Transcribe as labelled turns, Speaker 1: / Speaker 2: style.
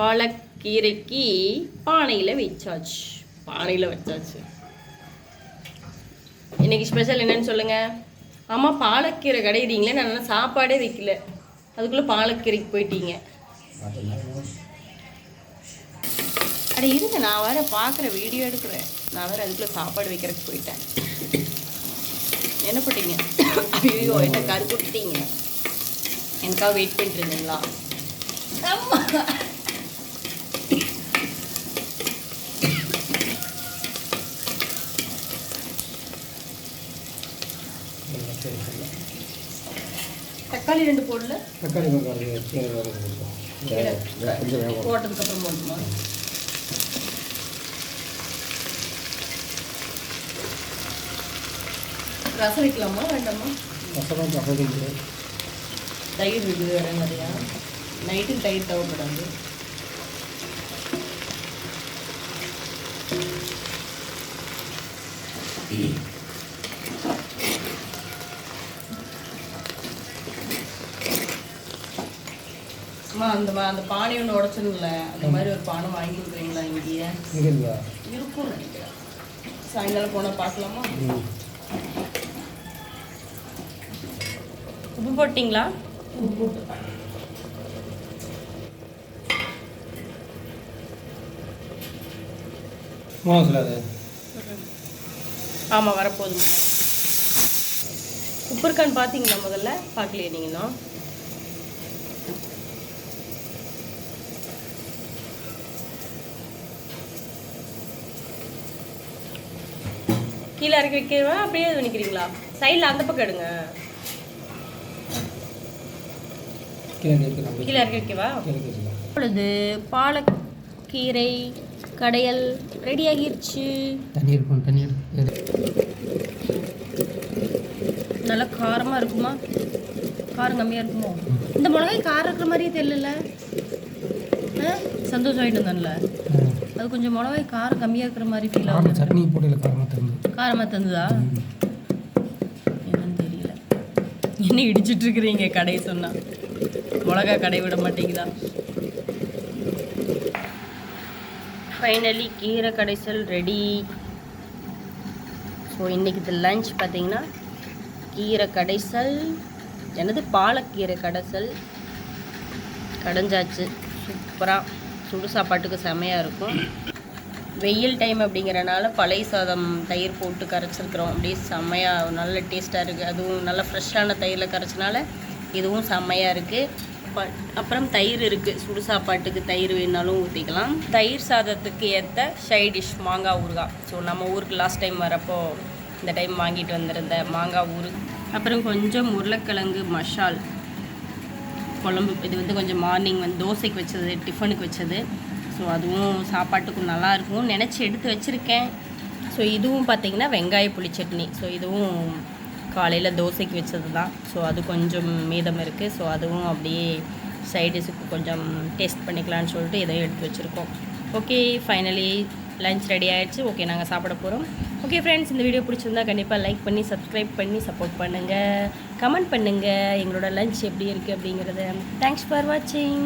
Speaker 1: பாலக்கீரைக்கு பானையில் வச்சாச்சு. இன்னைக்கு ஸ்பெஷல் என்னன்னு சொல்லுங்கள். ஆமாம், பாலக்கீரை கடையிறீங்களே, நான் சாப்பாடே வைக்கல, அதுக்குள்ளே பாலக்கீரைக்கு போயிட்டீங்க. அட இருங்க, நான் வேறு பார்க்குறேன், வீடியோ எடுக்கிறேன். நான் வேறு அதுக்குள்ளே சாப்பாடு வைக்கிறதுக்கு போயிட்டேன். என்ன போட்டீங்க? ஐயோ, என்ன கரு கொடுத்தீங்க. எனக்காக வெயிட் பண்ணிட்டு இருந்தீங்களா? தக்காளி 2 போடல. தக்காளி போட்டதுக்கு அப்புறம் போடணுமா? ரசம் வைக்கலாமா வேண்டாமா? தயிர் இருக்குது வேற நிறையா. நைட்டுக்கு தயிர் தேவைப்படாது. அந்த பானை ஒன்று உடச்சிருங்கள, அந்த மாதிரி ஒரு பானை வாங்கி கொடுக்குறீங்களா? இங்கேயே இருக்கும் நினைக்கிறேன். சாயங்காலம் போனால் பார்க்கலாமா? உப்பு போட்டிங்களா? உப்பு போட்டு ஆமாம், வரப்போகுது. உப்பு இருக்கான்னு பார்த்தீங்களா? முதல்ல பார்க்கலையே நீங்கன்னா. கீழே இறக்கி வைக்கவா அப்படியே நினைக்கிறீங்களா? சைடில் அந்த பக்கம் எடுங்க. கீழே இறக்கி வைக்கவா? இப்பொழுது பாலக்கீரை கடையல் ரெடி ஆகிருச்சு. தண்ணீர் நல்லா காரமாக இருக்குமா? காரம் கம்மியாக இருக்குமோ? இந்த மிளகாய் காரம் இருக்கிற மாதிரியே தெரியல. சந்தோஷம் ஆகிட்டு தானே, அது கொஞ்சம் மிளகாய் காரம் கம்மியாக இருக்கிற மாதிரி ஃபீல் ஆகும். சட்னி போடல, காரமாக தந்துதா என்னன்னு தெரியல. என்ன இடிச்சிட்டு இருக்கிறீங்க? கடை சொன்னால் மிளகா கடை விட மாட்டேங்குதா? ஃபைனலி கீரை கடைசல் ரெடி. ஸோ இன்றைக்கி இது லஞ்ச் பார்த்தீங்கன்னா கீரை கடைசல், என்னது பாலக்கீரை கடைசல் கடைஞ்சாச்சு. சூப்பராக சுடு சாப்பாட்டுக்கு செமையாக இருக்கும். வெயில் டைம் அப்படிங்கிறனால பழைய சாதம் தயிர் போட்டு கரைச்சிருக்கிறோம். அப்படியே செம்மையாக நல்ல டேஸ்ட்டாக இருக்குது. அதுவும் நல்ல ஃப்ரெஷ்ஷான தயிரில் கரைச்சனால இதுவும் செம்மையாக இருக்குது. அப்புறம் தயிர் இருக்குது, சுடு சாப்பாட்டுக்கு தயிர் வேணாலும் ஊற்றிக்கலாம். தயிர் சாதத்துக்கு ஏற்ற சைட் டிஷ் மாங்காய் ஊறுகாய். ஸோ நம்ம ஊருக்கு லாஸ்ட் டைம் வரப்போ இந்த டைம் வாங்கிட்டு வந்திருந்த மாங்காய் ஊறு. அப்புறம் கொஞ்சம் உருளைக்கிழங்கு மசால் குழம்பு. இது கொஞ்சம் மார்னிங் தோசைக்கு வச்சது, டிஃபனுக்கு வச்சது. ஸோ அதுவும் சாப்பாட்டுக்கும் நல்லாயிருக்கும் நினச்சி எடுத்து வச்சுருக்கேன். ஸோ இதுவும் பார்த்திங்கன்னா வெங்காய புளி சட்னி. ஸோ இதுவும் காலையில் தோசைக்கு வச்சது தான். ஸோ அது கொஞ்சம் மீதம் இருக்குது. ஸோ அதுவும் அப்படியே சைடிஷுக்கு கொஞ்சம் டேஸ்ட் பண்ணிக்கலான்னு சொல்லிட்டு இதையும் எடுத்து வச்சுருக்கோம். ஓகே, ஃபைனலி லஞ்ச் ரெடி ஆகிடுச்சு. ஓகே, நாங்கள் சாப்பிட போகிறோம். ஓகே ஃப்ரெண்ட்ஸ், இந்த வீடியோ பிடிச்சிருந்தா கண்டிப்பாக லைக் பண்ணி சப்ஸ்கிரைப் பண்ணி சப்போர்ட் பண்ணுங்கள், கமெண்ட் பண்ணுங்கள் எங்களோட லஞ்ச் எப்படி இருக்குது அப்படிங்கிறத. தேங்க்ஸ் ஃபார் வாட்சிங்.